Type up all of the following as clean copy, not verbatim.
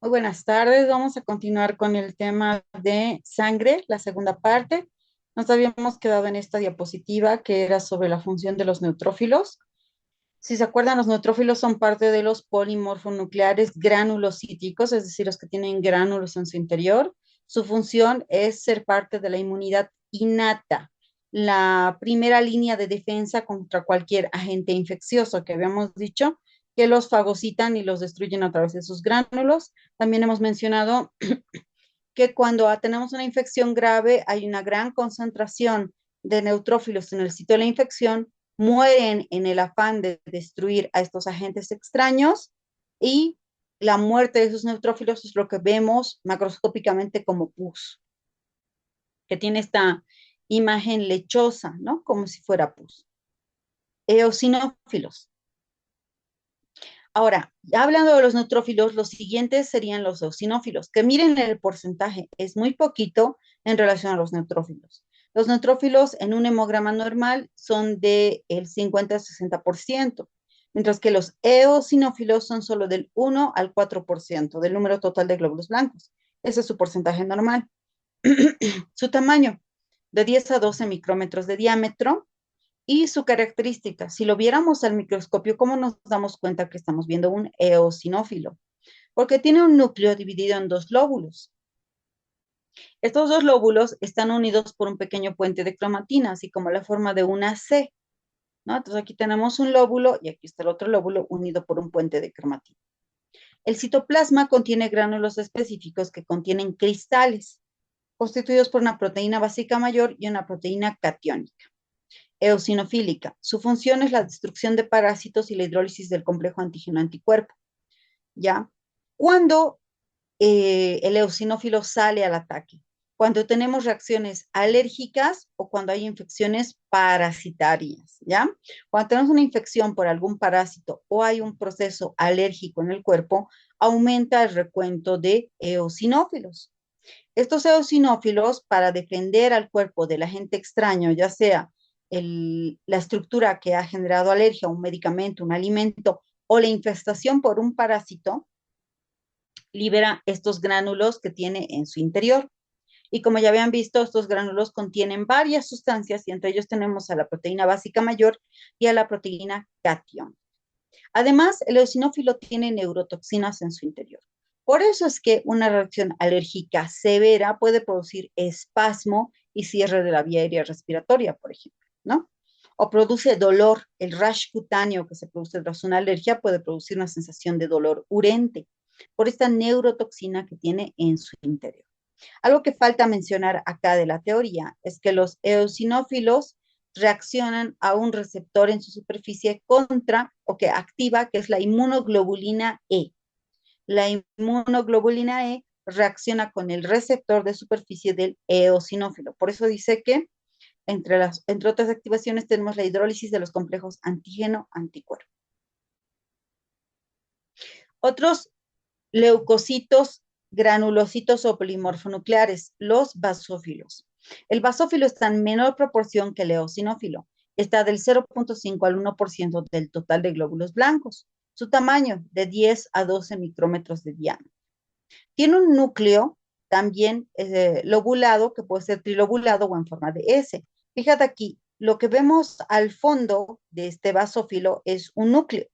Muy buenas tardes. Vamos a continuar con el tema de sangre, la segunda parte. Nos habíamos quedado en esta diapositiva que era sobre la función de los neutrófilos. Si se acuerdan, los neutrófilos son parte de los polimorfonucleares granulocíticos, es decir, los que tienen gránulos en su interior. Su función es ser parte de la inmunidad innata, la primera línea de defensa contra cualquier agente infeccioso que habíamos dicho que los fagocitan y los destruyen a través de sus gránulos. También hemos mencionado que cuando tenemos una infección grave hay una gran concentración de neutrófilos en el sitio de la infección, mueren en el afán de destruir a estos agentes extraños y la muerte de esos neutrófilos es lo que vemos macroscópicamente como pus, que tiene esta imagen lechosa, ¿no? Como si fuera pus. Eosinófilos. Ahora, ya hablando de los neutrófilos, los siguientes serían los eosinófilos, que miren el porcentaje, es muy poquito en relación a los neutrófilos. Los neutrófilos en un hemograma normal son del 50 al 60%, mientras que los eosinófilos son solo del 1 al 4% del número total de glóbulos blancos. Ese es su porcentaje normal. Su tamaño, de 10 a 12 micrómetros de diámetro, y su característica. Si lo viéramos al microscopio, ¿cómo nos damos cuenta que estamos viendo un eosinófilo? Porque tiene un núcleo dividido en dos lóbulos. Estos dos lóbulos están unidos por un pequeño puente de cromatina, así como la forma de una C, ¿no? Entonces aquí tenemos un lóbulo y aquí está el otro lóbulo unido por un puente de cromatina. El citoplasma contiene gránulos específicos que contienen cristales, constituidos por una proteína básica mayor y una proteína catiónica. Eosinofílica. Su función es la destrucción de parásitos y la hidrólisis del complejo antígeno-anticuerpo. ¿Ya? Cuando el eosinófilo sale al ataque, cuando tenemos reacciones alérgicas o cuando hay infecciones parasitarias, ¿ya? Cuando tenemos una infección por algún parásito o hay un proceso alérgico en el cuerpo, aumenta el recuento de eosinófilos. Estos eosinófilos, para defender al cuerpo del agente extraño, ya sea la estructura que ha generado alergia, un medicamento, un alimento o la infestación por un parásito, libera estos gránulos que tiene en su interior. Y como ya habían visto, estos gránulos contienen varias sustancias y entre ellos tenemos a la proteína básica mayor y a la proteína catión. Además, el eosinófilo tiene neurotoxinas en su interior. Por eso es que una reacción alérgica severa puede producir espasmo y cierre de la vía aérea respiratoria, por ejemplo, ¿no? O produce dolor. El rash cutáneo que se produce tras una alergia puede producir una sensación de dolor urente por esta neurotoxina que tiene en su interior. Algo que falta mencionar acá de la teoría es que los eosinófilos reaccionan a un receptor en su superficie contra o que activa, que es la inmunoglobulina E. La inmunoglobulina E reacciona con el receptor de superficie del eosinófilo. Por eso dice que entre otras activaciones tenemos la hidrólisis de los complejos antígeno-anticuerpo. Otros leucocitos, granulocitos o polimorfonucleares, los basófilos. El basófilo está en menor proporción que el eosinófilo. Está del 0.5 al 1% del total de glóbulos blancos. Su tamaño, de 10 a 12 micrómetros de diámetro. Tiene un núcleo también lobulado, que puede ser trilobulado o en forma de S. Fíjate aquí, lo que vemos al fondo de este basófilo es un núcleo.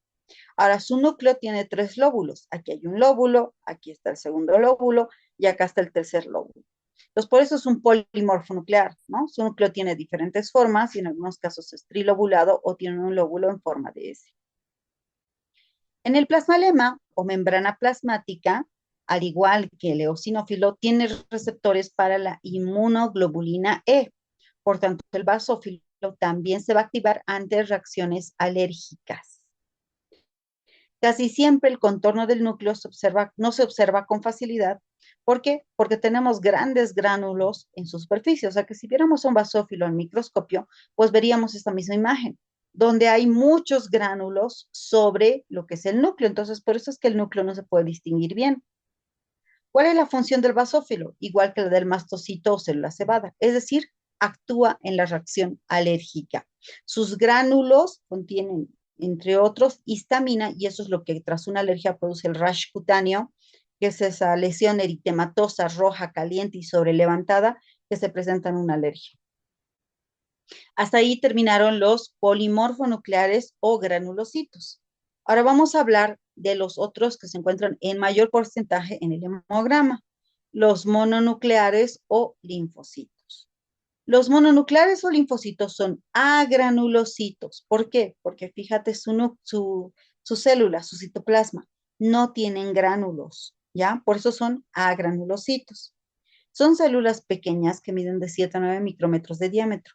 Ahora, su núcleo tiene tres lóbulos. Aquí hay un lóbulo, aquí está el segundo lóbulo y acá está el tercer lóbulo. Entonces, por eso es un polimorfo nuclear, ¿no? Su núcleo tiene diferentes formas y en algunos casos es trilobulado o tiene un lóbulo en forma de S. En el plasmalema o membrana plasmática, al igual que el eosinófilo, tiene receptores para la inmunoglobulina E. Por tanto, el basófilo también se va a activar ante reacciones alérgicas. Casi siempre el contorno del núcleo no se observa con facilidad. ¿Por qué? Porque tenemos grandes gránulos en su superficie. O sea que si viéramos un basófilo en microscopio, pues veríamos esta misma imagen, donde hay muchos gránulos sobre lo que es el núcleo. Entonces, por eso es que el núcleo no se puede distinguir bien. ¿Cuál es la función del basófilo? Igual que la del mastocito o célula cebada, es decir, actúa en la reacción alérgica. Sus gránulos contienen, entre otros, histamina y eso es lo que tras una alergia produce el rash cutáneo que es esa lesión eritematosa, roja, caliente y sobrelevantada que se presenta en una alergia. Hasta ahí terminaron los polimorfonucleares o granulocitos. Ahora vamos a hablar de los otros que se encuentran en mayor porcentaje en el hemograma, los mononucleares o linfocitos. Los mononucleares o linfocitos son agranulocitos. ¿Por qué? Porque fíjate, su célula, su citoplasma, no tienen gránulos, ¿ya? Por eso son agranulocitos. Son células pequeñas que miden de 7 a 9 micrómetros de diámetro.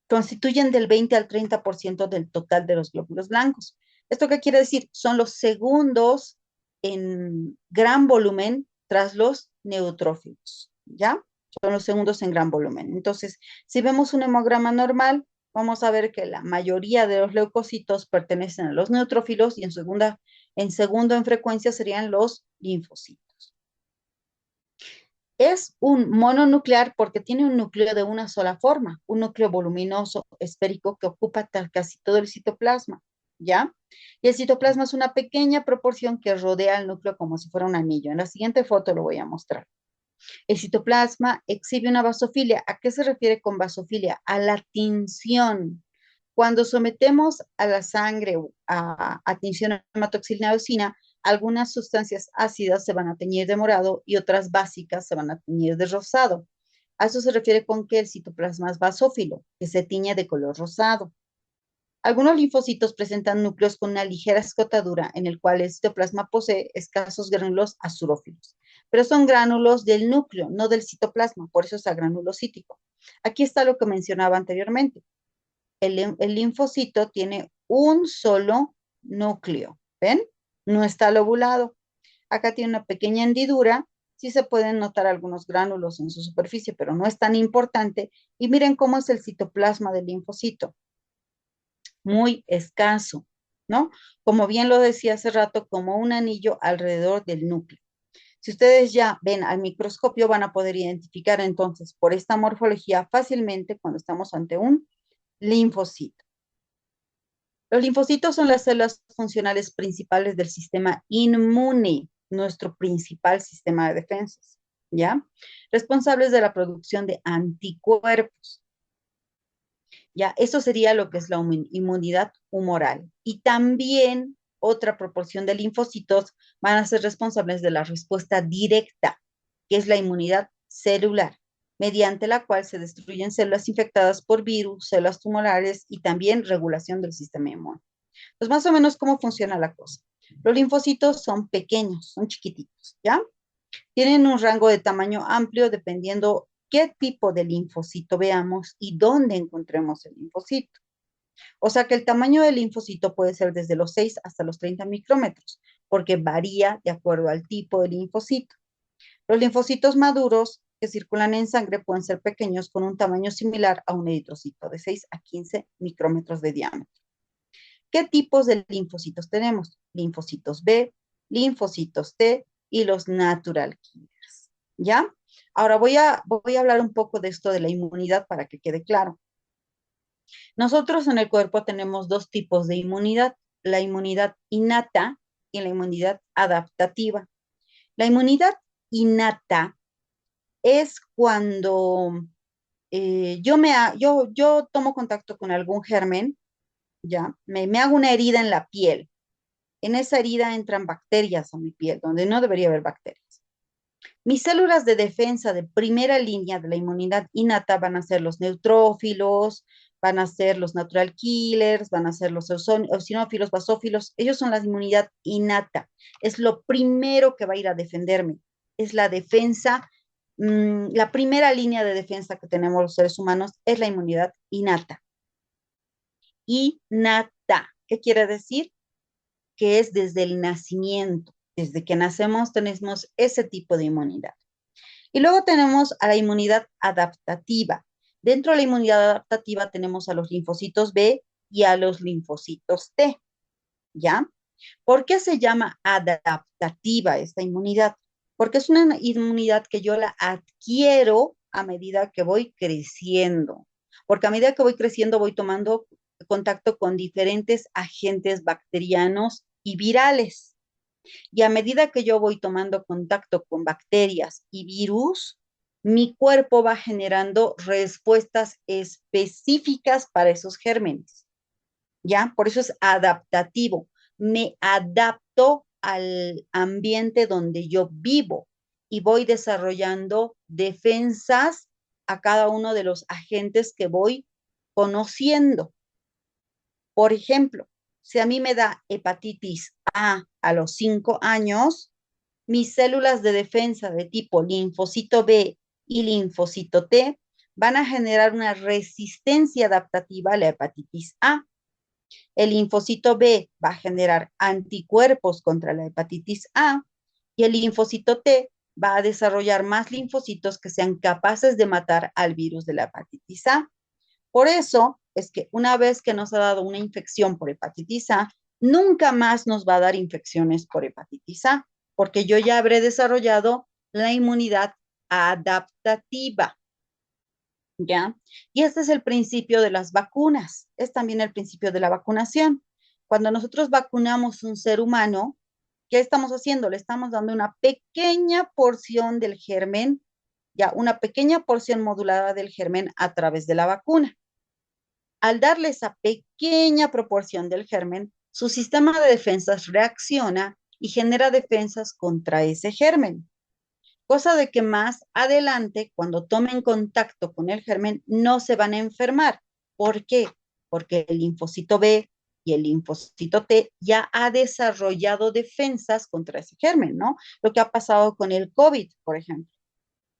Constituyen del 20 al 30% del total de los glóbulos blancos. ¿Esto qué quiere decir? Son los segundos en gran volumen tras los neutrófilos, ¿ya? Son los segundos en gran volumen. Entonces, si vemos un hemograma normal, vamos a ver que la mayoría de los leucocitos pertenecen a los neutrófilos y en segundo en frecuencia serían los linfocitos. Es un mononuclear porque tiene un núcleo de una sola forma, un núcleo voluminoso, esférico, que ocupa casi todo el citoplasma, ¿ya? Y el citoplasma es una pequeña proporción que rodea el núcleo como si fuera un anillo. En la siguiente foto lo voy a mostrar. El citoplasma exhibe una basofilia. ¿A qué se refiere con basofilia? A la tinción. Cuando sometemos a la sangre a tinción hematoxilina eosina, algunas sustancias ácidas se van a teñir de morado y otras básicas se van a teñir de rosado. A eso se refiere con que el citoplasma es basófilo, que se tiñe de color rosado. Algunos linfocitos presentan núcleos con una ligera escotadura en el cual el citoplasma posee escasos gránulos azurófilos, pero son gránulos del núcleo, no del citoplasma, por eso es agranulocítico. Aquí está lo que mencionaba anteriormente. El linfocito tiene un solo núcleo, ¿ven? No está lobulado. Acá tiene una pequeña hendidura, sí se pueden notar algunos gránulos en su superficie, pero no es tan importante. Y miren cómo es el citoplasma del linfocito, muy escaso, ¿no? Como bien lo decía hace rato, como un anillo alrededor del núcleo. Si ustedes ya ven al microscopio, van a poder identificar entonces por esta morfología fácilmente cuando estamos ante un linfocito. Los linfocitos son las células funcionales principales del sistema inmune, nuestro principal sistema de defensas, ¿ya? Responsables de la producción de anticuerpos. Ya, eso sería lo que es la inmunidad humoral. Y también otra proporción de linfocitos van a ser responsables de la respuesta directa, que es la inmunidad celular, mediante la cual se destruyen células infectadas por virus, células tumorales y también regulación del sistema inmune. Pues más o menos cómo funciona la cosa. Los linfocitos son pequeños, son chiquititos, ¿ya? Tienen un rango de tamaño amplio dependiendo qué tipo de linfocito veamos y dónde encontremos el linfocito. O sea que el tamaño del linfocito puede ser desde los 6 hasta los 30 micrómetros, porque varía de acuerdo al tipo de linfocito. Los linfocitos maduros que circulan en sangre pueden ser pequeños con un tamaño similar a un eritrocito, de 6 a 15 micrómetros de diámetro. ¿Qué tipos de linfocitos tenemos? Linfocitos B, linfocitos T y los natural killers, ¿ya? Ahora voy a hablar un poco de esto de la inmunidad para que quede claro. Nosotros en el cuerpo tenemos dos tipos de inmunidad, la inmunidad innata y la inmunidad adaptativa. La inmunidad innata es cuando yo tomo contacto con algún germen, ¿ya? Me hago una herida en la piel. En esa herida entran bacterias a mi piel, donde no debería haber bacterias. Mis células de defensa de primera línea de la inmunidad innata van a ser los neutrófilos, van a ser los natural killers, van a ser los eosinófilos, basófilos. Ellos son la inmunidad innata. Es lo primero que va a ir a defenderme. Es la defensa, la primera línea de defensa que tenemos los seres humanos es la inmunidad innata. Innata, ¿qué quiere decir? Que es desde el nacimiento. Desde que nacemos tenemos ese tipo de inmunidad. Y luego tenemos a la inmunidad adaptativa. Dentro de la inmunidad adaptativa tenemos a los linfocitos B y a los linfocitos T, ¿ya? ¿Por qué se llama adaptativa esta inmunidad? Porque es una inmunidad que yo la adquiero a medida que voy creciendo. Porque a medida que voy creciendo voy tomando contacto con diferentes agentes bacterianos y virales. Y a medida que yo voy tomando contacto con bacterias y virus, mi cuerpo va generando respuestas específicas para esos gérmenes, ¿ya? Por eso es adaptativo. Me adapto al ambiente donde yo vivo y voy desarrollando defensas a cada uno de los agentes que voy conociendo. Por ejemplo, si a mí me da hepatitis A los 5 años, mis células de defensa de tipo linfocito B y linfocito T van a generar una resistencia adaptativa a la hepatitis A. El linfocito B va a generar anticuerpos contra la hepatitis A y el linfocito T va a desarrollar más linfocitos que sean capaces de matar al virus de la hepatitis A. Por eso es que una vez que nos ha dado una infección por hepatitis A, nunca más nos va a dar infecciones por hepatitis A, porque yo ya habré desarrollado la inmunidad adaptativa, ¿ya? Y este es el principio de las vacunas, es también el principio de la vacunación. Cuando nosotros vacunamos un ser humano, ¿qué estamos haciendo? Le estamos dando una pequeña porción del germen, ya una pequeña porción modulada del germen a través de la vacuna. Al darle esa pequeña proporción del germen, su sistema de defensas reacciona y genera defensas contra ese germen. Cosa de que más adelante, cuando tomen contacto con el germen, no se van a enfermar. ¿Por qué? Porque el linfocito B y el linfocito T ya ha desarrollado defensas contra ese germen, ¿no? Lo que ha pasado con el COVID, por ejemplo,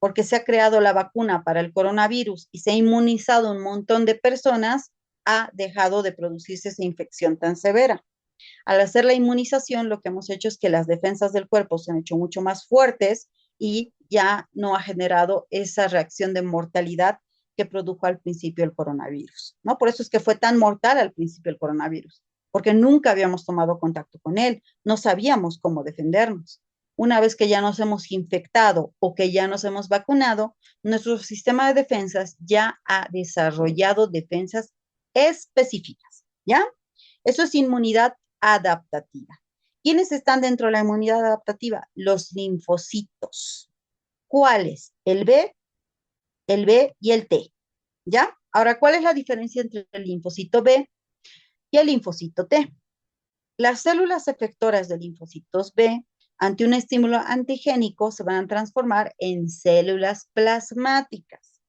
porque se ha creado la vacuna para el coronavirus y se ha inmunizado un montón de personas, ha dejado de producirse esa infección tan severa. Al hacer la inmunización, lo que hemos hecho es que las defensas del cuerpo se han hecho mucho más fuertes y ya no ha generado esa reacción de mortalidad que produjo al principio el coronavirus, ¿no? Por eso es que fue tan mortal al principio el coronavirus, porque nunca habíamos tomado contacto con él, no sabíamos cómo defendernos. Una vez que ya nos hemos infectado o que ya nos hemos vacunado, nuestro sistema de defensas ya ha desarrollado defensas específicas, ¿ya? Eso es inmunidad adaptativa. ¿Quiénes están dentro de la inmunidad adaptativa? Los linfocitos. ¿Cuáles? El B y el T. ¿Ya? Ahora, ¿cuál es la diferencia entre el linfocito B y el linfocito T? Las células efectoras de linfocitos B, ante un estímulo antigénico, se van a transformar en células plasmáticas.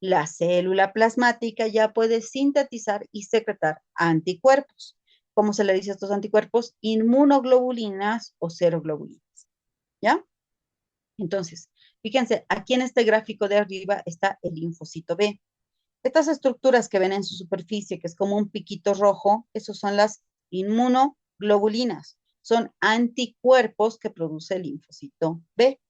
La célula plasmática ya puede sintetizar y secretar anticuerpos. ¿Cómo se le dice a estos anticuerpos? Inmunoglobulinas o seroglobulinas. ¿Ya? Entonces, fíjense, aquí en este gráfico de arriba está el linfocito B. Estas estructuras que ven en su superficie, que es como un piquito rojo, esos son las inmunoglobulinas. Son anticuerpos que produce el linfocito B.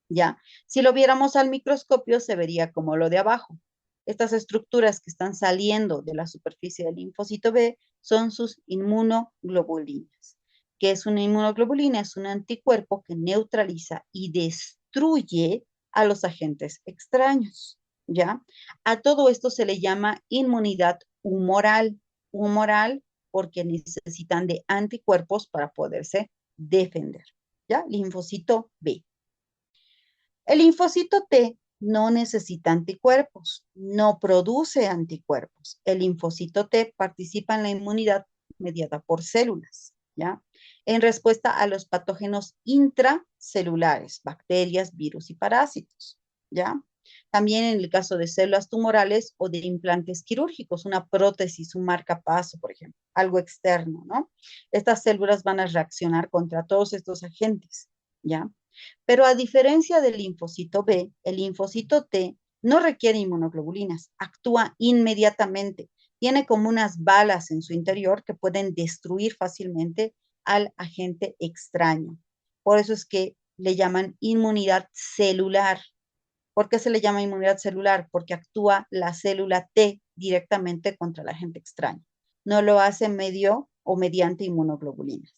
¿Ya? Si lo viéramos al microscopio, se vería como lo de abajo. Estas estructuras que están saliendo de la superficie del linfocito B son sus inmunoglobulinas. ¿Qué es una inmunoglobulina? Es un anticuerpo que neutraliza y destruye a los agentes extraños, ¿ya? A todo esto se le llama inmunidad humoral. Humoral porque necesitan de anticuerpos para poderse defender, ¿ya? Linfocito B. El linfocito T no necesita anticuerpos, no produce anticuerpos. El linfocito T participa en la inmunidad mediada por células, ¿ya? En respuesta a los patógenos intracelulares, bacterias, virus y parásitos, ¿ya? También en el caso de células tumorales o de implantes quirúrgicos, una prótesis, un marcapaso, por ejemplo, algo externo, ¿no? Estas células van a reaccionar contra todos estos agentes, ¿ya? Pero a diferencia del linfocito B, el linfocito T no requiere inmunoglobulinas, actúa inmediatamente, tiene como unas balas en su interior que pueden destruir fácilmente al agente extraño. Por eso es que le llaman inmunidad celular. ¿Por qué se le llama inmunidad celular? Porque actúa la célula T directamente contra el agente extraño. No lo hace medio o mediante inmunoglobulinas.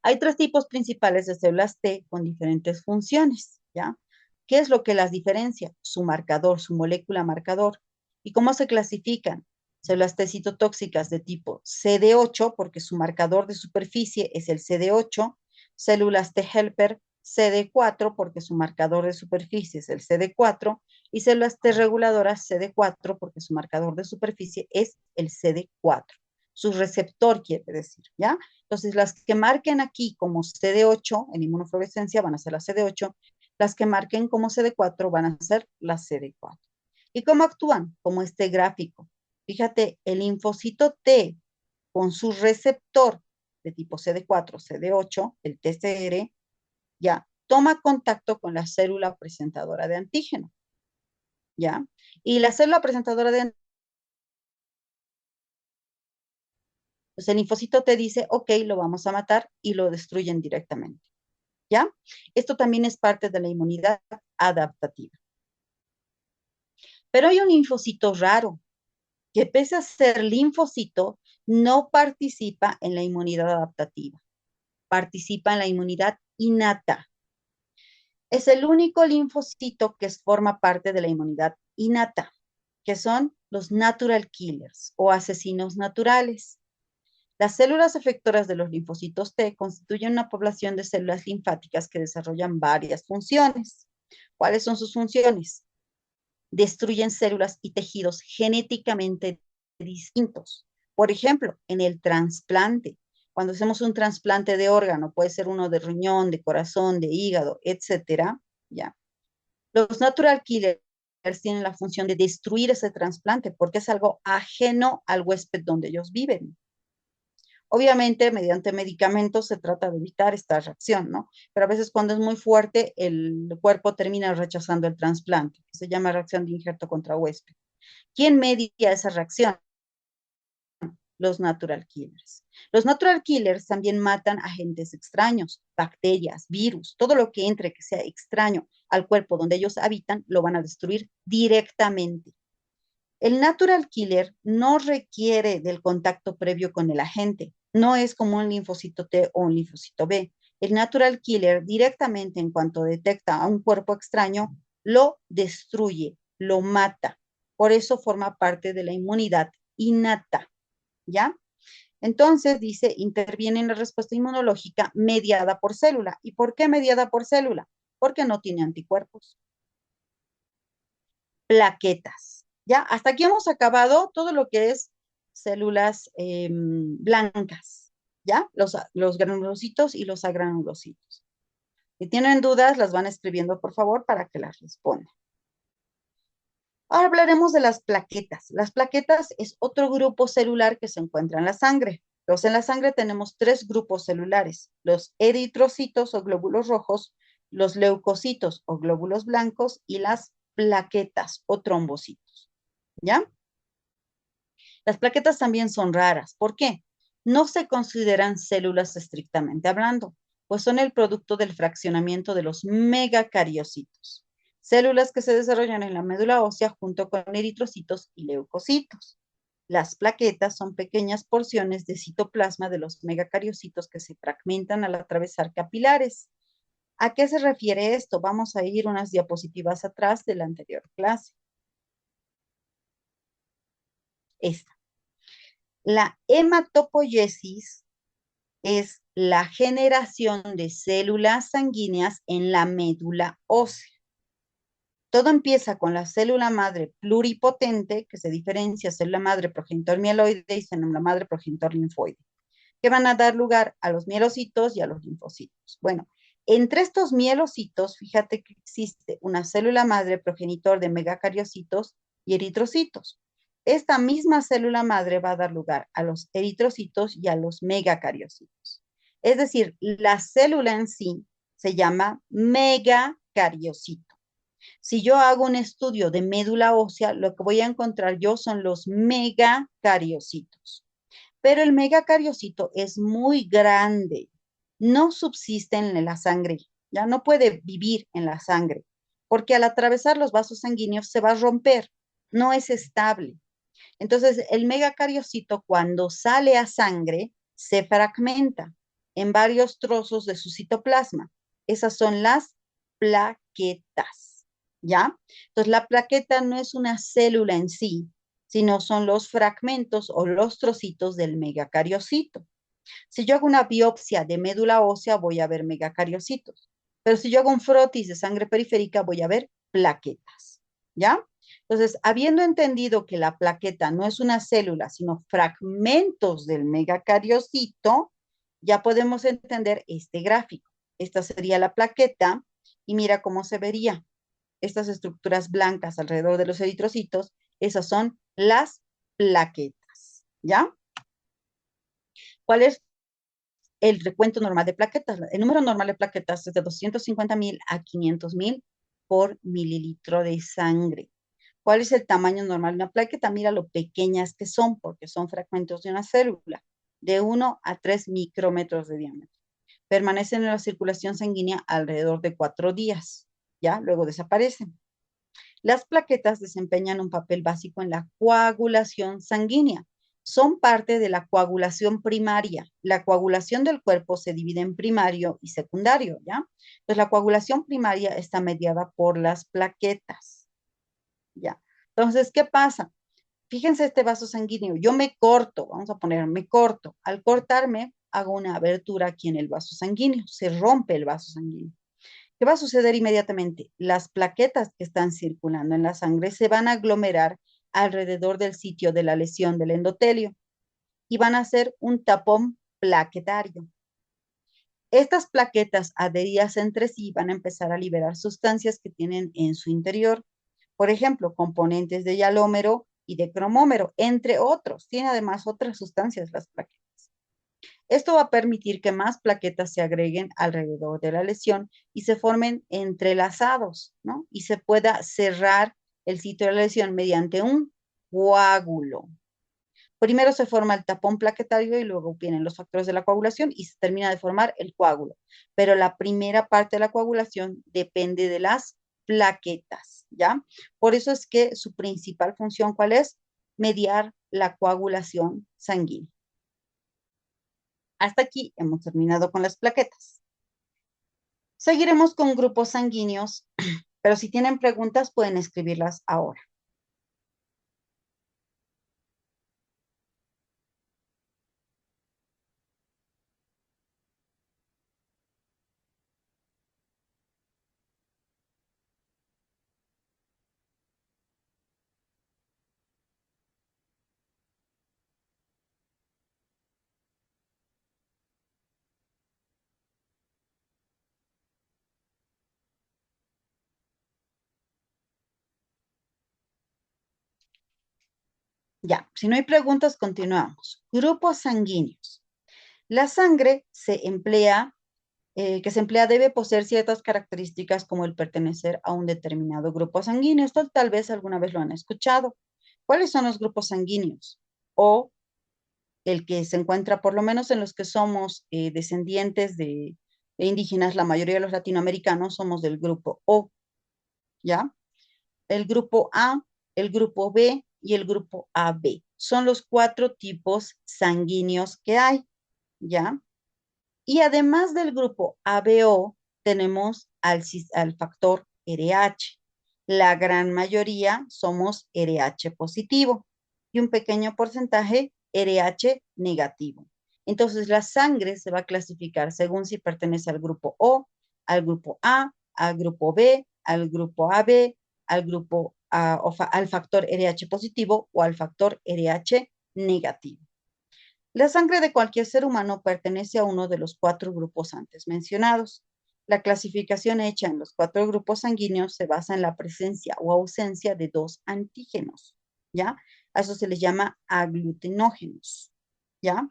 Hay tres tipos principales de células T con diferentes funciones, ¿ya? ¿Qué es lo que las diferencia? Su marcador, su molécula marcador. ¿Y cómo se clasifican? células T citotóxicas de tipo CD8, porque su marcador de superficie es el CD8, células T helper CD4, porque su marcador de superficie es el CD4, y células T reguladoras CD4, porque su marcador de superficie es el CD4. Su receptor quiere decir, ¿ya? Entonces, las que marquen aquí como CD8 en inmunofluorescencia van a ser las CD8, las que marquen como CD4 van a ser las CD4. ¿Y cómo actúan? Como este gráfico. Fíjate, el linfocito T con su receptor de tipo CD4, CD8, el TCR, ya toma contacto con la célula presentadora de antígeno, ¿ya? Y la célula presentadora de antígeno, pues el linfocito T dice, ok, lo vamos a matar y lo destruyen directamente, ¿ya? Esto también es parte de la inmunidad adaptativa. Pero hay un linfocito raro, que pese a ser linfocito, no participa en la inmunidad adaptativa, participa en la inmunidad innata. Es el único linfocito que forma parte de la inmunidad innata, que son los natural killers o asesinos naturales. Las células efectoras de los linfocitos T constituyen una población de células linfáticas que desarrollan varias funciones. ¿Cuáles son sus funciones? Destruyen células y tejidos genéticamente distintos. Por ejemplo, en el trasplante, cuando hacemos un trasplante de órgano, puede ser uno de riñón, de corazón, de hígado, etcétera, ya. Los natural killers tienen la función de destruir ese trasplante porque es algo ajeno al huésped donde ellos viven. Obviamente, mediante medicamentos se trata de evitar esta reacción, ¿no? Pero a veces cuando es muy fuerte, el cuerpo termina rechazando el trasplante, que se llama reacción de injerto contra huésped. ¿Quién media esa reacción? Los natural killers. Los natural killers también matan agentes extraños, bacterias, virus, todo lo que entre que sea extraño al cuerpo donde ellos habitan, lo van a destruir directamente. El natural killer no requiere del contacto previo con el agente. No es como un linfocito T o un linfocito B. El natural killer directamente en cuanto detecta a un cuerpo extraño, lo destruye, lo mata. Por eso forma parte de la inmunidad innata, ¿ya? Entonces, dice, interviene en la respuesta inmunológica mediada por célula. ¿Y por qué mediada por célula? Porque no tiene anticuerpos. Plaquetas. ¿Ya? Hasta aquí hemos acabado todo lo que es células blancas, ¿ya? Los granulocitos y los agranulocitos. Si tienen dudas, las van escribiendo, por favor, para que las respondan. Ahora hablaremos de las plaquetas. Las plaquetas es otro grupo celular que se encuentra en la sangre. Entonces, en la sangre tenemos tres grupos celulares, los eritrocitos o glóbulos rojos, los leucocitos o glóbulos blancos y las plaquetas o trombocitos, ¿ya? Las plaquetas también son raras. ¿Por qué? No se consideran células estrictamente hablando, pues son el producto del fraccionamiento de los megacariocitos, células que se desarrollan en la médula ósea junto con eritrocitos y leucocitos. Las plaquetas son pequeñas porciones de citoplasma de los megacariocitos que se fragmentan al atravesar capilares. ¿A qué se refiere esto? Vamos a ir unas diapositivas atrás de la anterior clase. Esta. La hematopoiesis es la generación de células sanguíneas en la médula ósea. Todo empieza con la célula madre pluripotente, que se diferencia célula madre progenitor mieloide y célula madre progenitor linfoide, que van a dar lugar a los mielocitos y a los linfocitos. Bueno, entre estos mielocitos, fíjate que existe una célula madre progenitor de megacariocitos y eritrocitos. Esta misma célula madre va a dar lugar a los eritrocitos y a los megacariocitos. Es decir, la célula en sí se llama megacariocito. Si yo hago un estudio de médula ósea, lo que voy a encontrar yo son los megacariocitos. Pero el megacariocito es muy grande, no subsiste en la sangre, ya no puede vivir en la sangre, porque al atravesar los vasos sanguíneos se va a romper, no es estable. Entonces, el megacariocito cuando sale a sangre se fragmenta en varios trozos de su citoplasma. Esas son las plaquetas, ¿ya? Entonces, la plaqueta no es una célula en sí, sino son los fragmentos o los trocitos del megacariocito. Si yo hago una biopsia de médula ósea, voy a ver megacariocitos. Pero si yo hago un frotis de sangre periférica, voy a ver plaquetas. ¿Ya? Entonces, habiendo entendido que la plaqueta no es una célula, sino fragmentos del megacariocito, ya podemos entender este gráfico. Esta sería la plaqueta y mira cómo se vería. Estas estructuras blancas alrededor de los eritrocitos, esas son las plaquetas. ¿Ya? ¿Cuál es el recuento normal de plaquetas? El número normal de plaquetas es de 250.000 a 500.000 por mililitro de sangre. ¿Cuál es el tamaño normal de una plaqueta? Mira lo pequeñas que son, porque son fragmentos de una célula, de 1 a 3 micrómetros de diámetro. Permanecen en la circulación sanguínea alrededor de 4 días, ¿ya? Luego desaparecen. Las plaquetas desempeñan un papel básico en la coagulación sanguínea. Son parte de la coagulación primaria. La coagulación del cuerpo se divide en primario y secundario, ¿ya? Entonces, la coagulación primaria está mediada por las plaquetas, ¿ya? Entonces, ¿qué pasa? Fíjense este vaso sanguíneo. Yo me corto, vamos a poner, me corto. Al cortarme, hago una abertura aquí en el vaso sanguíneo. Se rompe el vaso sanguíneo. ¿Qué va a suceder inmediatamente? Las plaquetas que están circulando en la sangre se van a aglomerar alrededor del sitio de la lesión del endotelio y van a hacer un tapón plaquetario. Estas plaquetas adheridas entre sí van a empezar a liberar sustancias que tienen en su interior. Por ejemplo, componentes de hialómero y de cromómero, entre otros. Tiene además otras sustancias las plaquetas. Esto va a permitir que más plaquetas se agreguen alrededor de la lesión y se formen entrelazados, ¿no? Y se pueda cerrar el sitio de la lesión mediante un coágulo. Primero se forma el tapón plaquetario y luego vienen los factores de la coagulación y se termina de formar el coágulo. Pero la primera parte de la coagulación depende de las plaquetas, ¿ya? Por eso es que su principal función, ¿cuál es? Mediar la coagulación sanguínea. Hasta aquí hemos terminado con las plaquetas. Seguiremos con grupos sanguíneos, pero si tienen preguntas pueden escribirlas ahora. Ya, si no hay preguntas, continuamos. Grupos sanguíneos. La sangre que se emplea debe poseer ciertas características como el pertenecer a un determinado grupo sanguíneo. Esto tal vez alguna vez lo han escuchado. ¿Cuáles son los grupos sanguíneos? O el que se encuentra por lo menos en los que somos descendientes de indígenas, la mayoría de los latinoamericanos somos del grupo O, ¿ya? El grupo A, el grupo B y el grupo AB. Son los 4 tipos sanguíneos que hay, ¿ya? Y además del grupo ABO, tenemos al factor RH. La gran mayoría somos RH positivo y un pequeño porcentaje RH negativo. Entonces, la sangre se va a clasificar según si pertenece al grupo O, al grupo A, al grupo B, al grupo AB, al factor RH positivo o al factor RH negativo. La sangre de cualquier ser humano pertenece a uno de los 4 grupos antes mencionados. La clasificación hecha en los 4 grupos sanguíneos se basa en la presencia o ausencia de 2 antígenos, ¿ya? A eso se les llama aglutinógenos, ¿ya?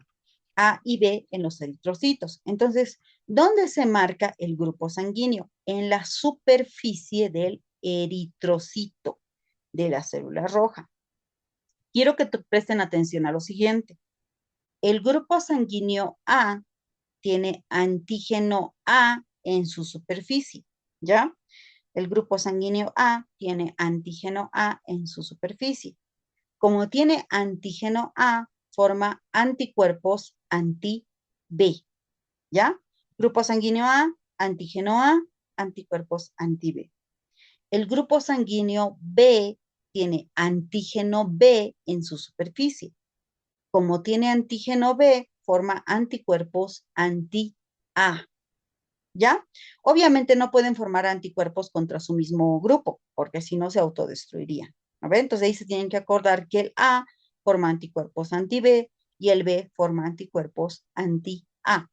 A y B en los eritrocitos. Entonces, ¿dónde se marca el grupo sanguíneo? En la superficie del eritrocito de la célula roja. Quiero que presten atención a lo siguiente. El grupo sanguíneo A tiene antígeno A en su superficie, ¿ya? El grupo sanguíneo A tiene antígeno A en su superficie. Como tiene antígeno A, forma anticuerpos anti-B, ¿ya? Grupo sanguíneo A, anticuerpos anti-B. El grupo sanguíneo B tiene antígeno B en su superficie. Como tiene antígeno B, forma anticuerpos anti-A. ¿Ya? Obviamente no pueden formar anticuerpos contra su mismo grupo, porque si no se autodestruirían. ¿A ver? Entonces ahí se tienen que acordar que el A forma anticuerpos anti-B y el B forma anticuerpos anti-A.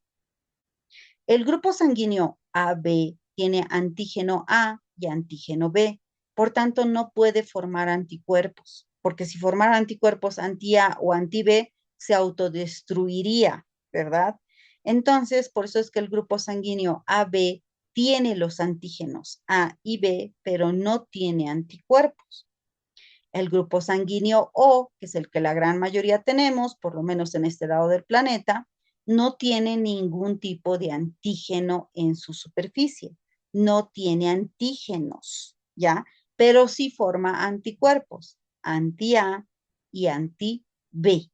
El grupo sanguíneo AB tiene antígeno A y antígeno B, por tanto no puede formar anticuerpos, porque si formara anticuerpos anti-A o anti-B, se autodestruiría, ¿verdad? Entonces, por eso es que el grupo sanguíneo AB tiene los antígenos A y B, pero no tiene anticuerpos. El grupo sanguíneo O, que es el que la gran mayoría tenemos, por lo menos en este lado del planeta, no tiene ningún tipo de antígeno en su superficie. No tiene antígenos, ¿ya? Pero sí forma anticuerpos, anti-A y anti-B,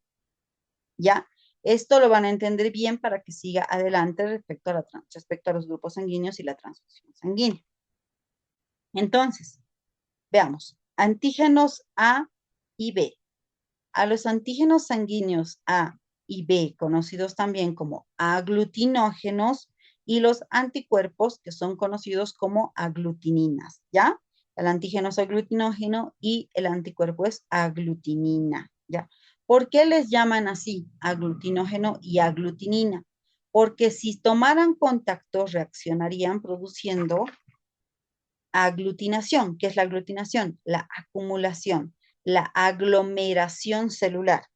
¿ya? Esto lo van a entender bien para que siga adelante respecto a los grupos sanguíneos y la transfusión sanguínea. Entonces, veamos, antígenos A y B. A los antígenos sanguíneos A y B, conocidos también como aglutinógenos, y los anticuerpos que son conocidos como aglutininas, ¿ya? El antígeno es aglutinógeno y el anticuerpo es aglutinina, ¿ya? ¿Por qué les llaman así, aglutinógeno y aglutinina? Porque si tomaran contacto reaccionarían produciendo aglutinación. ¿Qué es la aglutinación? La acumulación, la aglomeración celular.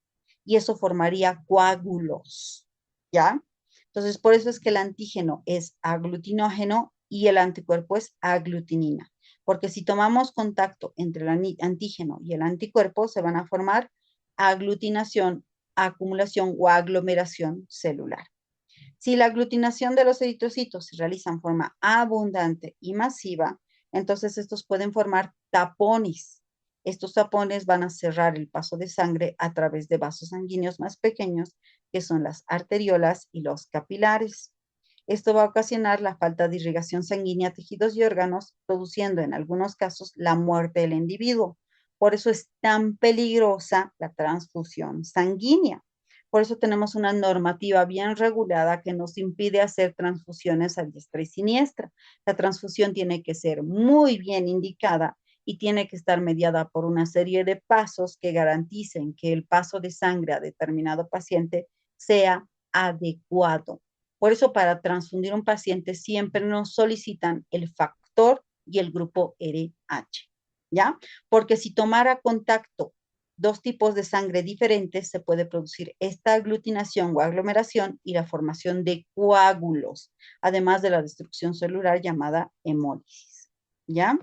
Y eso formaría coágulos, ¿ya? Entonces, por eso es que el antígeno es aglutinógeno y el anticuerpo es aglutinina. Porque si tomamos contacto entre el antígeno y el anticuerpo, se van a formar aglutinación, acumulación o aglomeración celular. Si la aglutinación de los eritrocitos se realiza en forma abundante y masiva, entonces estos pueden formar tapones. Estos tapones van a cerrar el paso de sangre a través de vasos sanguíneos más pequeños, que son las arteriolas y los capilares. Esto va a ocasionar la falta de irrigación sanguínea a tejidos y órganos, produciendo en algunos casos la muerte del individuo. Por eso es tan peligrosa la transfusión sanguínea. Por eso tenemos una normativa bien regulada que nos impide hacer transfusiones a diestra y siniestra. La transfusión tiene que ser muy bien indicada y tiene que estar mediada por una serie de pasos que garanticen que el paso de sangre a determinado paciente sea adecuado. Por eso para transfundir un paciente siempre nos solicitan el factor y el grupo RH, ¿ya? Porque si tomara contacto dos tipos de sangre diferentes, se puede producir esta aglutinación o aglomeración y la formación de coágulos, además de la destrucción celular llamada hemólisis, ¿ya?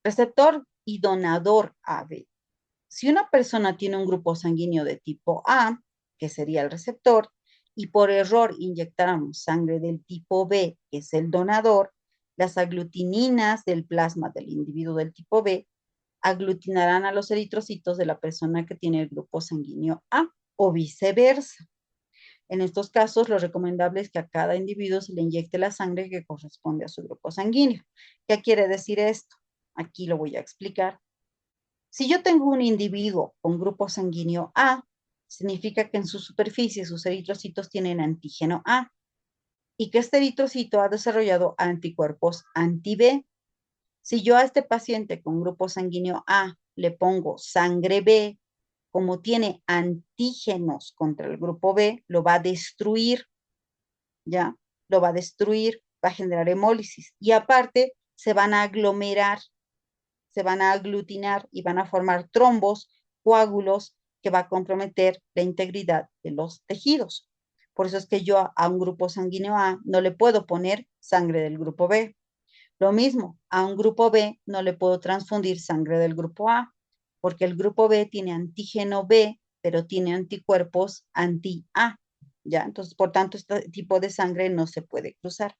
Receptor y donador AB. Si una persona tiene un grupo sanguíneo de tipo A, que sería el receptor, y por error inyectáramos sangre del tipo B, que es el donador, las aglutininas del plasma del individuo del tipo B aglutinarán a los eritrocitos de la persona que tiene el grupo sanguíneo A o viceversa. En estos casos, lo recomendable es que a cada individuo se le inyecte la sangre que corresponde a su grupo sanguíneo. ¿Qué quiere decir esto? Aquí lo voy a explicar. Si yo tengo un individuo con grupo sanguíneo A, significa que en su superficie sus eritrocitos tienen antígeno A y que este eritrocito ha desarrollado anticuerpos anti-B. Si yo a este paciente con grupo sanguíneo A le pongo sangre B, como tiene antígenos contra el grupo B, lo va a destruir, ¿ya? Lo va a destruir, va a generar hemólisis. Y aparte, se van a aglomerar, se van a aglutinar y van a formar trombos, coágulos, que va a comprometer la integridad de los tejidos. Por eso es que yo a un grupo sanguíneo A no le puedo poner sangre del grupo B. Lo mismo, a un grupo B no le puedo transfundir sangre del grupo A, porque el grupo B tiene antígeno B, pero tiene anticuerpos anti-A, ¿ya? Entonces, por tanto, este tipo de sangre no se puede cruzar.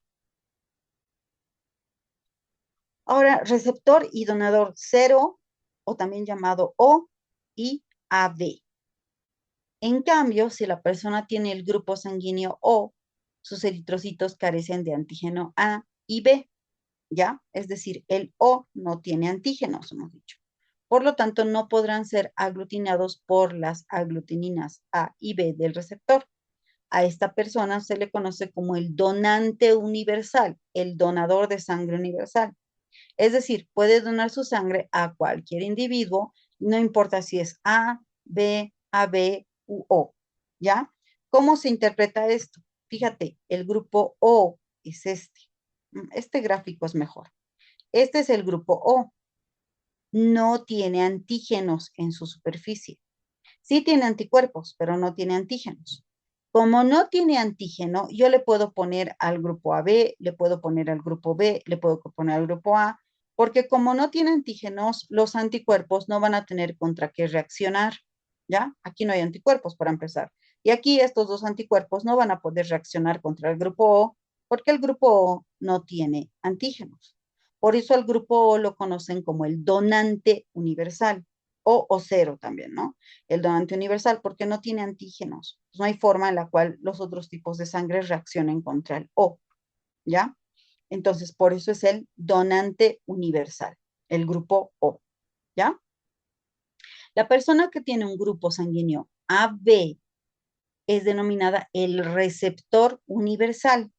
Ahora, receptor y donador cero, o también llamado O y AB. En cambio, si la persona tiene el grupo sanguíneo O, sus eritrocitos carecen de antígeno A y B. ¿ya? Es decir, el O no tiene antígenos, hemos dicho. Por lo tanto, no podrán ser aglutinados por las aglutininas A y B del receptor. A esta persona se le conoce como el donante universal, el donador de sangre universal. Es decir, puede donar su sangre a cualquier individuo, no importa si es A, B, AB u O, ¿ya? ¿Cómo se interpreta esto? Fíjate, el grupo O es este. Este gráfico es mejor. Este es el grupo O. No tiene antígenos en su superficie. Sí tiene anticuerpos, pero no tiene antígenos. Como no tiene antígeno, yo le puedo poner al grupo AB, le puedo poner al grupo B, le puedo poner al grupo A, porque como no tiene antígenos, los anticuerpos no van a tener contra qué reaccionar, ¿ya? Aquí no hay anticuerpos para empezar. Y aquí estos dos anticuerpos no van a poder reaccionar contra el grupo O, porque el grupo O no tiene antígenos. Por eso al grupo O lo conocen como el donante universal, o cero también, ¿no? El donante universal, porque no tiene antígenos. No hay forma en la cual los otros tipos de sangre reaccionen contra el O, ¿ya? Entonces, por eso es el donante universal, el grupo O, ¿ya? La persona que tiene un grupo sanguíneo AB es denominada el receptor universal.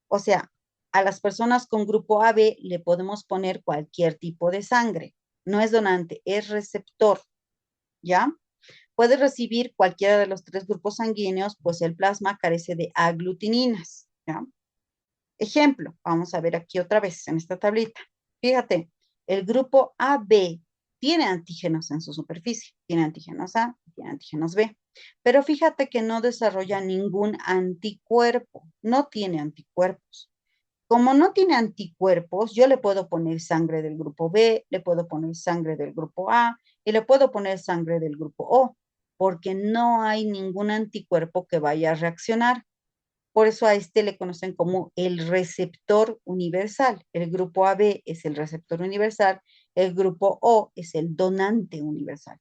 O sea, a las personas con grupo AB le podemos poner cualquier tipo de sangre. No es donante, es receptor, ¿ya? Puede recibir cualquiera de los tres grupos sanguíneos, pues el plasma carece de aglutininas, ¿ya? Ejemplo, vamos a ver aquí otra vez en esta tablita. Fíjate, el grupo AB tiene antígenos en su superficie, tiene antígenos A, tiene antígenos B, pero fíjate que no desarrolla ningún anticuerpo, no tiene anticuerpos. Como no tiene anticuerpos, yo le puedo poner sangre del grupo B, le puedo poner sangre del grupo A y le puedo poner sangre del grupo O, porque no hay ningún anticuerpo que vaya a reaccionar. Por eso a este le conocen como el receptor universal. El grupo AB es el receptor universal, el grupo O es el donante universal.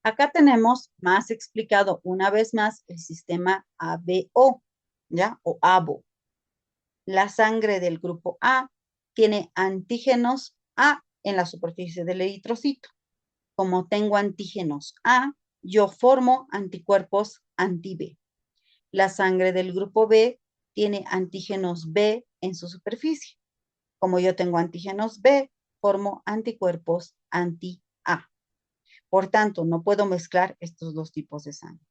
Acá tenemos más explicado una vez más el sistema ABO, ¿ya? O ABO. La sangre del grupo A tiene antígenos A en la superficie del eritrocito. Como tengo antígenos A, yo formo anticuerpos anti-B. La sangre del grupo B tiene antígenos B en su superficie. Como yo tengo antígenos B, formo anticuerpos anti-A. Por tanto, no puedo mezclar estos dos tipos de sangre.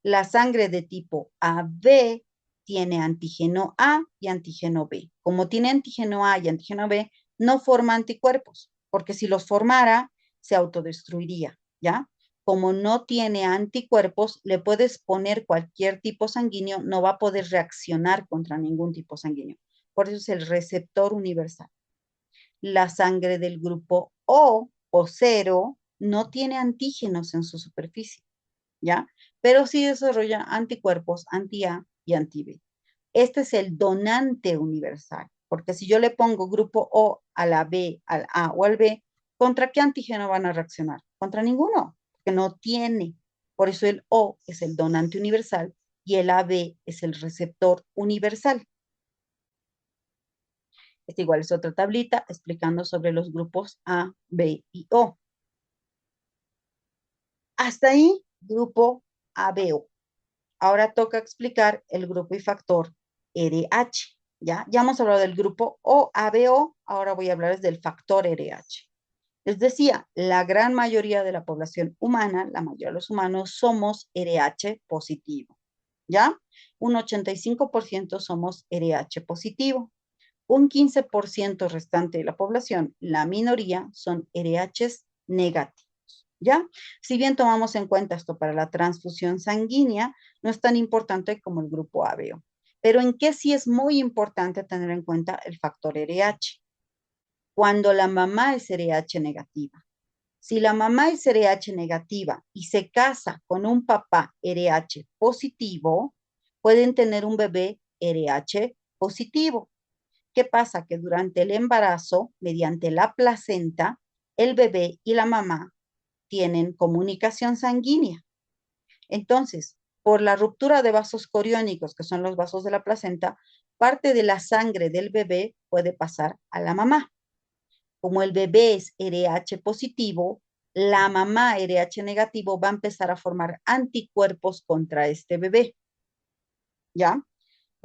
La sangre de tipo AB tiene antígeno A y antígeno B. Como tiene antígeno A y antígeno B, no forma anticuerpos, porque si los formara, se autodestruiría, ¿ya? Como no tiene anticuerpos, le puedes poner cualquier tipo sanguíneo, no va a poder reaccionar contra ningún tipo sanguíneo. Por eso es el receptor universal. La sangre del grupo o cero no tiene antígenos en su superficie, ¿ya? Pero sí desarrolla anticuerpos anti-A y anti-B. Este es el donante universal, porque si yo le pongo grupo O a la B, al A o al B, ¿contra qué antígeno van a reaccionar? Contra ninguno, porque no tiene. Por eso el O es el donante universal y el AB es el receptor universal. Esta igual es otra tablita explicando sobre los grupos A, B y O. Hasta ahí, grupo ABO. Ahora toca explicar el grupo y factor RH. ¿Ya? Ya hemos hablado del grupo OABO, ahora voy a hablar del factor RH. Les decía, la gran mayoría de la población humana, la mayoría de los humanos, somos RH positivo. ¿Ya? Un 85% somos RH positivo. Un 15% restante de la población, la minoría, son RHs negativos. ¿Ya? Si bien tomamos en cuenta esto para la transfusión sanguínea, no es tan importante como el grupo ABO. Pero ¿en qué sí es muy importante tener en cuenta el factor RH? Cuando la mamá es RH negativa. Si la mamá es RH negativa y se casa con un papá RH positivo, pueden tener un bebé RH positivo. ¿Qué pasa? Que durante el embarazo, mediante la placenta, el bebé y la mamá tienen comunicación sanguínea. Entonces, por la ruptura de vasos coriónicos, que son los vasos de la placenta, parte de la sangre del bebé puede pasar a la mamá. Como el bebé es RH positivo, la mamá RH negativo va a empezar a formar anticuerpos contra este bebé, ¿ya?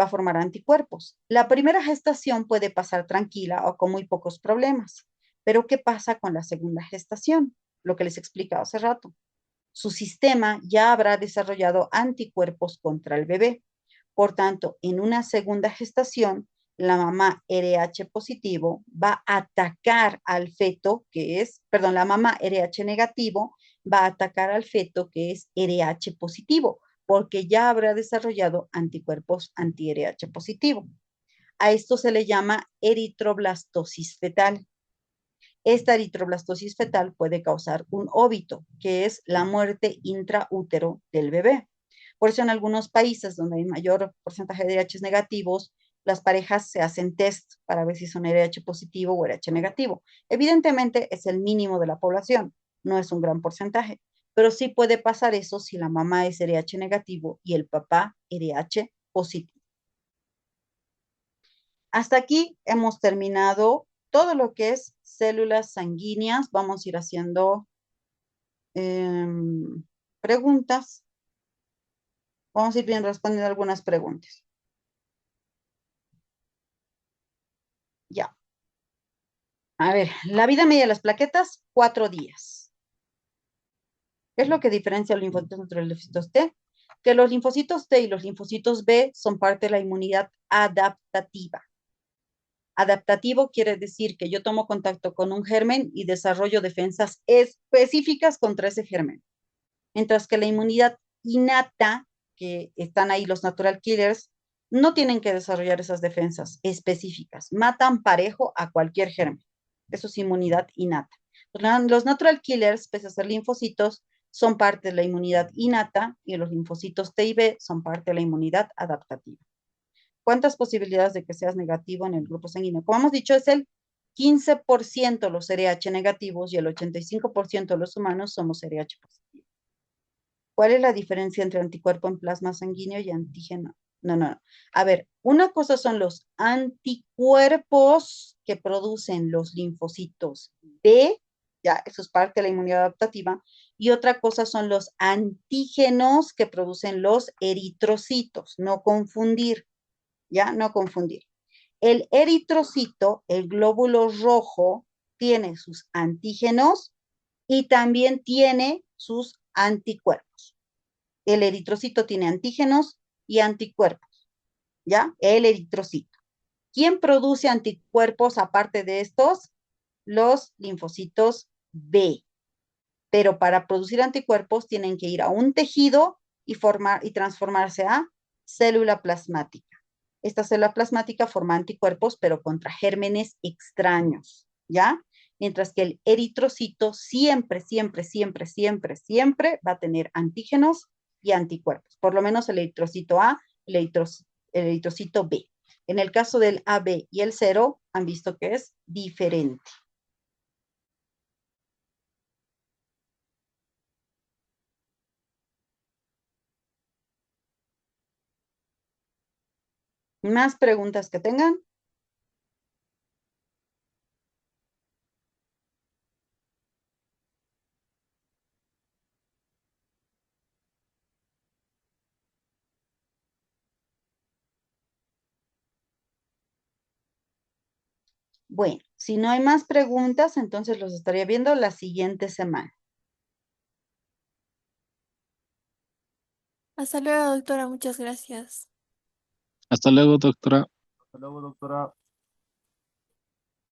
Va a formar anticuerpos. La primera gestación puede pasar tranquila o con muy pocos problemas, pero ¿qué pasa con la segunda gestación? Lo que les explicaba hace rato. Su sistema ya habrá desarrollado anticuerpos contra el bebé. Por tanto, en una segunda gestación, la mamá RH positivo va a atacar al feto que es, perdón, la mamá RH negativo va a atacar al feto que es RH positivo, porque ya habrá desarrollado anticuerpos anti-RH positivo. A esto se le llama eritroblastosis fetal. Esta eritroblastosis fetal puede causar un óbito, que es la muerte intraútero del bebé. Por eso en algunos países donde hay mayor porcentaje de RH negativos, las parejas se hacen test para ver si son RH positivo o RH negativo. Evidentemente es el mínimo de la población, no es un gran porcentaje, pero sí puede pasar eso si la mamá es RH negativo y el papá RH positivo. Hasta aquí hemos terminado todo lo que es células sanguíneas. Vamos a ir haciendo preguntas. Vamos a ir bien respondiendo algunas preguntas. Ya. A ver, la vida media de las plaquetas, 4 días. ¿Qué es lo que diferencia los linfocitos entre los linfocitos T? Que los linfocitos T y los linfocitos B son parte de la inmunidad adaptativa. Adaptativo quiere decir que yo tomo contacto con un germen y desarrollo defensas específicas contra ese germen. Mientras que la inmunidad innata, que están ahí los natural killers, no tienen que desarrollar esas defensas específicas. Matan parejo a cualquier germen. Eso es inmunidad innata. Los natural killers, pese a ser linfocitos, son parte de la inmunidad innata y los linfocitos T y B son parte de la inmunidad adaptativa. ¿Cuántas posibilidades de que seas negativo en el grupo sanguíneo? Como hemos dicho, es el 15% los RH negativos y el 85% de los humanos somos RH positivos. ¿Cuál es la diferencia entre anticuerpo en plasma sanguíneo y antígeno? No, no, no. A ver, una cosa son los anticuerpos que producen los linfocitos B, ya, eso es parte de la inmunidad adaptativa, y otra cosa son los antígenos que producen los eritrocitos, no confundir, ya, no confundir. El eritrocito, el glóbulo rojo, tiene sus antígenos y también tiene sus anticuerpos. El eritrocito tiene antígenos y anticuerpos, ¿ya? El eritrocito. ¿Quién produce anticuerpos aparte de estos? Los linfocitos B. Pero para producir anticuerpos tienen que ir a un tejido y transformarse a célula plasmática. Esta célula plasmática forma anticuerpos, pero contra gérmenes extraños, ¿ya? Mientras que el eritrocito siempre, siempre, siempre, siempre, siempre va a tener antígenos y anticuerpos. Por lo menos el eritrocito A, el eritrocito B. En el caso del AB y el 0, han visto que es diferente. ¿Más preguntas que tengan? Bueno, si no hay más preguntas, entonces los estaría viendo la siguiente semana. Hasta luego, doctora. Muchas gracias. Hasta luego, doctora.